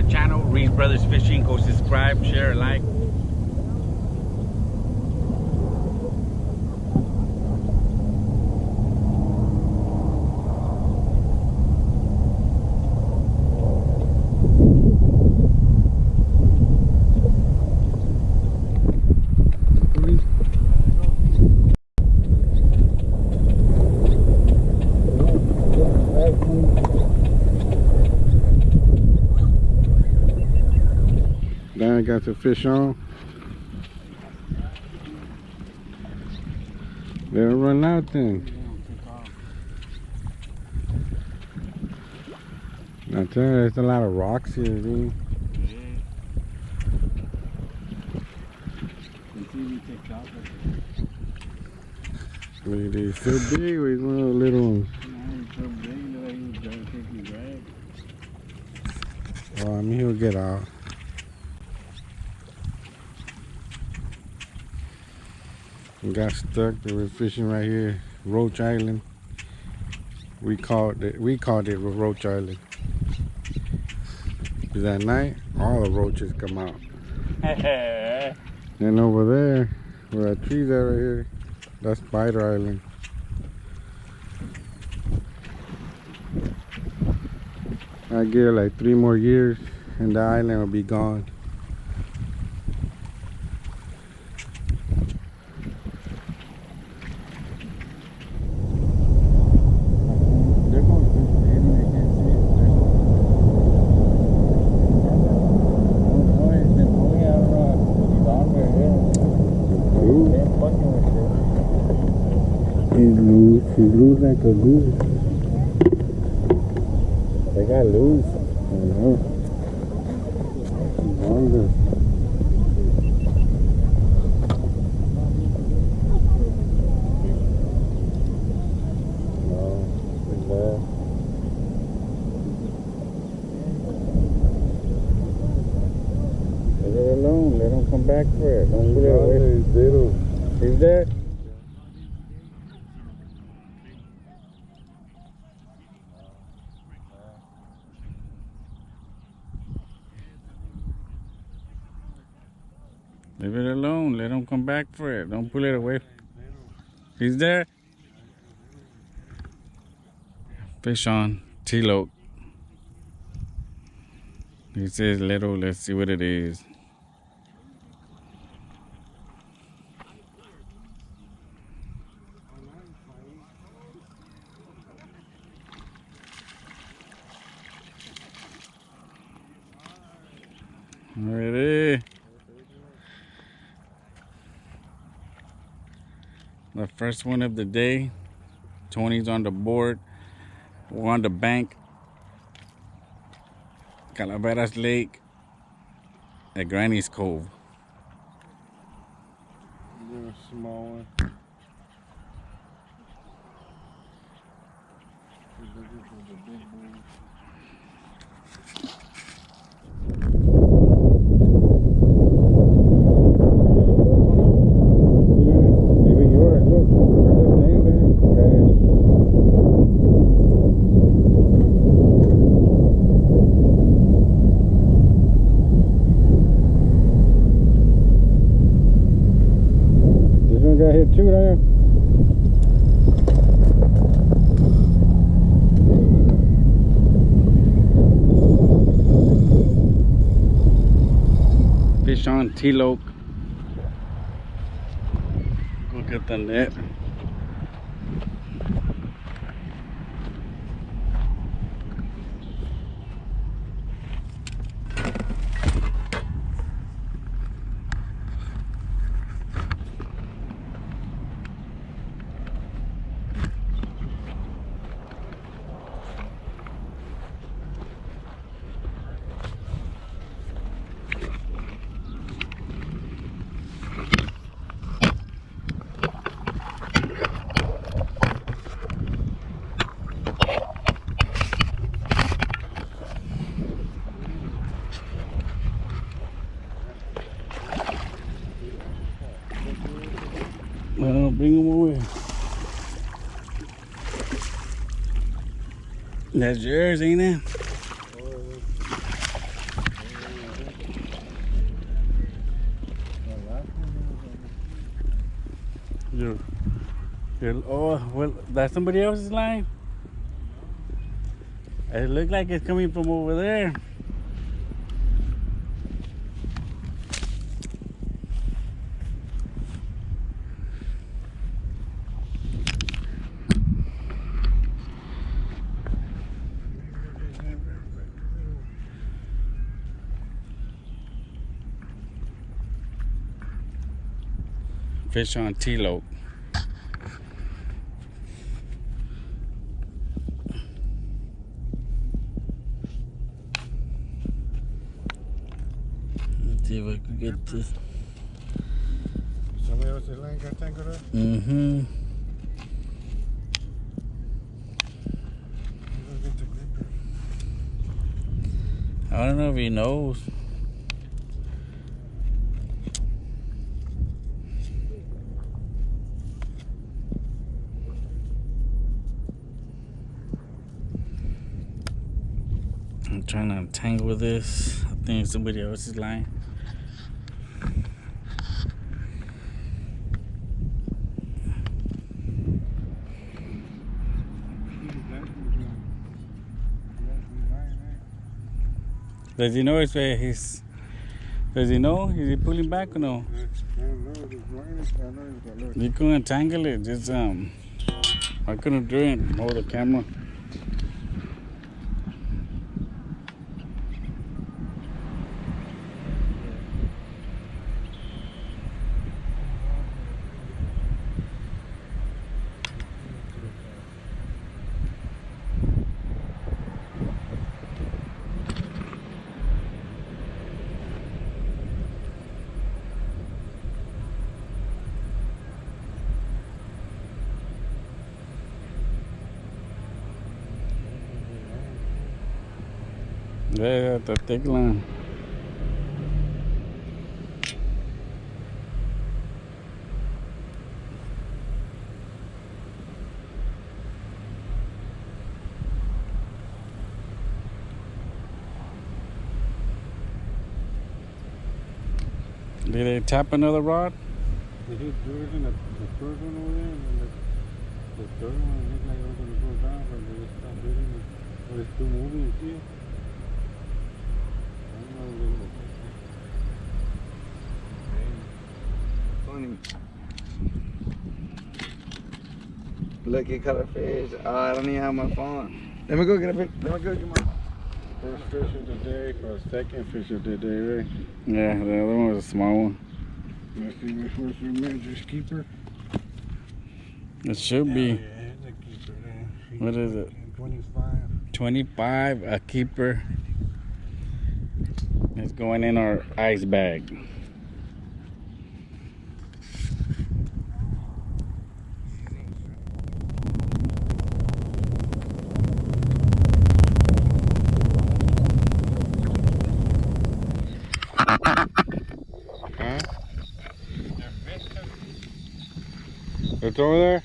our channel, Reese Brothers Fishing. Go subscribe, share, like. Now I got the fish on. Let it run out then. I tell you, there's a lot of rocks here, dude. Look at these, so big with one of the little ones. Oh, I mean, he'll get out. We got stuck. They were fishing right here, Roach Island. We called it Roach Island. Because at night, all the roaches come out. And over there, where that tree's at right here, that's Spider Island. I give it like 3 more years, and the island will be gone. He's loose like a goose. They got loose. I know. Longer. No, he's there. Leave it alone. Let him come back for it. Don't put it away. He's there. Leave it alone. Let him come back for it. Don't pull it away. He's there. Fish on. Tealope. He says little. Let's see what it is. Ready? The first one of the day. Tony's on the board. We're on the bank. Calaveras Lake at Granny's Cove. A small one. Got hit too there. Fish on tealope. Go get the net. Well, bring them away. That's yours, ain't it? Oh, well, that's somebody else's line? It looks like it's coming from over there. Fish on tealope. Let's see if I can get this. Somebody else's line got tangled up? Mm-hmm. I don't know if he knows. I'm trying to untangle this. I think it's somebody else's line. Does he know it's where he's? Does he know? Is he pulling back or no? You can untangle it. Just I couldn't do it. Hold the camera. Yeah, the thick line. Did they tap another rod? They hit yours and the first one over there, and then the third one looked like it was going to go down, but they just stopped hitting it. But it's still moving, see it? I don't know if they're going to Funny. Look, he caught a fish. Oh, I don't even have my phone. Let me go get a pic. Let me go get my first fish of the day or second fish of the day, right? Yeah, the other one was a small one. Let's see which was your major's keeper. It should be. Yeah, it's a keeper there. What is it? 25. 25, a keeper. It's going in our ice bag. Huh? It's over there?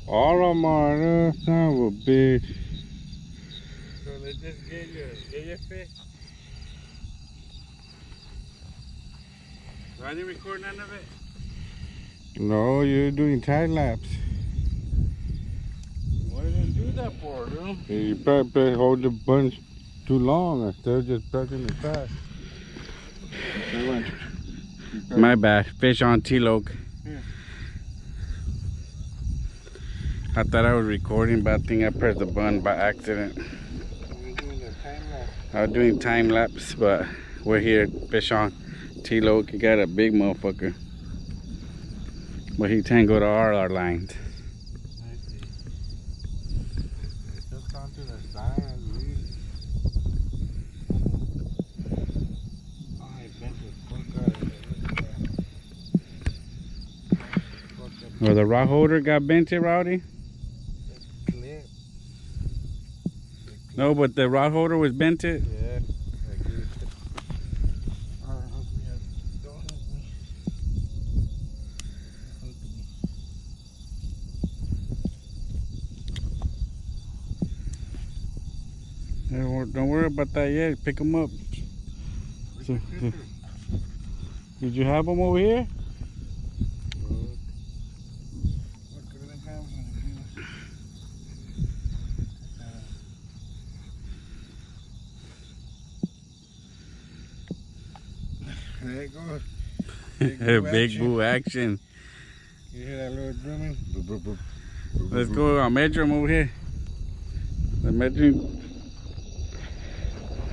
All of them are, son of a bitch. So let's just get your fish. So I didn't record none of it? No, you're doing time lapse. What did they do that for, dude? You probably hold the bunch too long instead of just pressing the fast. My bad. Fish on tealope. Yeah. I thought I was recording, but I think I pressed the button by accident. I was doing time lapse, but we're here. Fish on tealope. He got a big motherfucker. But he tangled all our lines. I see. Just onto the side and leave. Oh, I bent the fuck out of it. Well, the rod holder got bent, Rowdy? Clip. No, but the rod holder was bent. Yeah. Alright, hook me up. Don't hook me. Don't worry about that yet. Pick them up. Did you have them over here? There it goes. Big boo action. You hear that little drumming? Boop, boop, boop. Boop, Let's boop, go measure him over here. The measuring. boop.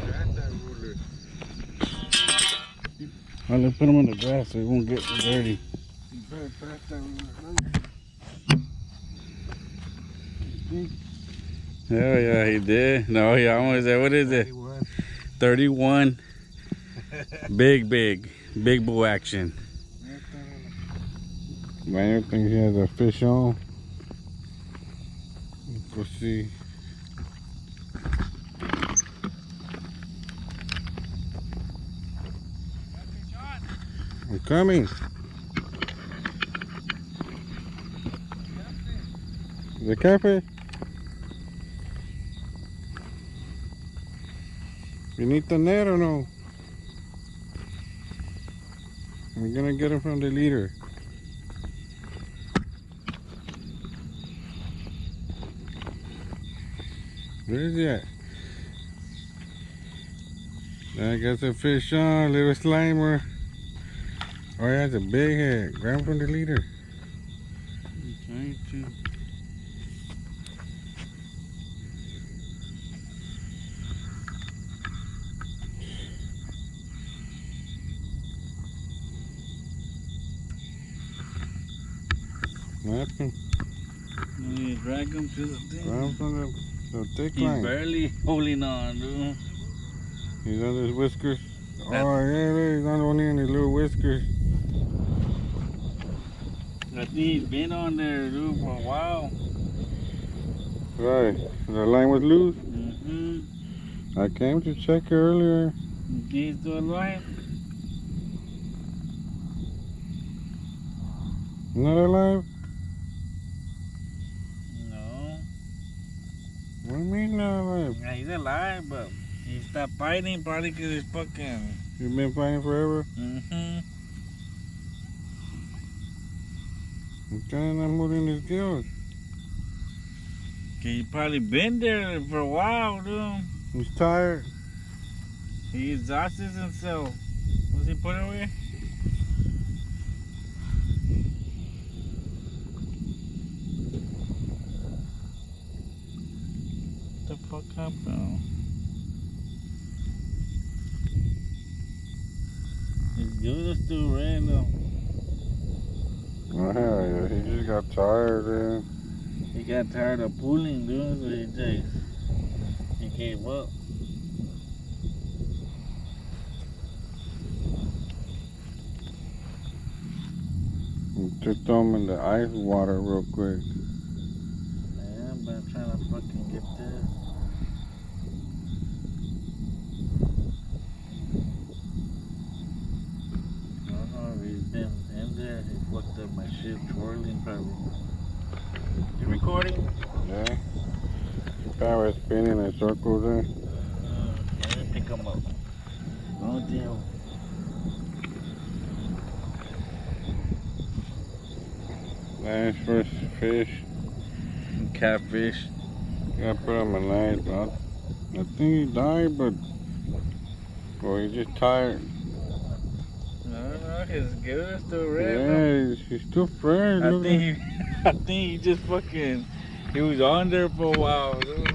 That's that ruler. Well, let's put him on the grass so he won't get dirty. You better pass that ruler. Oh yeah, he did. No, he almost said, what is it? 31. Big bull action. Man, thinks he has a fish on. Let's go see. I'm coming. The catfish? You need the net or no? We're gonna get him from the leader. Where is he at? I got the fish on, little slimer. Oh, he has a big head. Grab him from the leader. I'm trying to. Nothing. You drag him to the thing. Grab him from the thick He's line. barely holding on, dude. He's on his whiskers. That- Oh, yeah, he's not only in his little whiskers. I think he's been on there, dude, for a while. Right. The line was loose. Mm-hmm. I came to check it earlier. He's still alive. Not alive? No. What do you mean not alive? Yeah, he's alive, but he stopped fighting probably because he's fucking. You've been fighting forever? Mm-hmm. I'm trying not moving his gills. He probably been there for a while, dude. He's tired. He exhausted himself. What's he put away? What the fuck happened? His gills are still red though. Oh, hell yeah. He just got tired, man. He got tired of pulling, dude, so he gave up. Just throw him in the ice water real quick. Yeah, but I'm trying to fucking get this. I don't know if he's been in there. He fucked up my shit twirling probably. You recording? Yeah. The power is spinning in circles there. Let me pick him up. Oh damn. Nice first fish. Catfish. Gotta put him in nice, but I think he died, but well, he's just tired. No, his gills are still red. Yeah, he's still fresh. I Look think he just fucking, he was on there for a while, dude.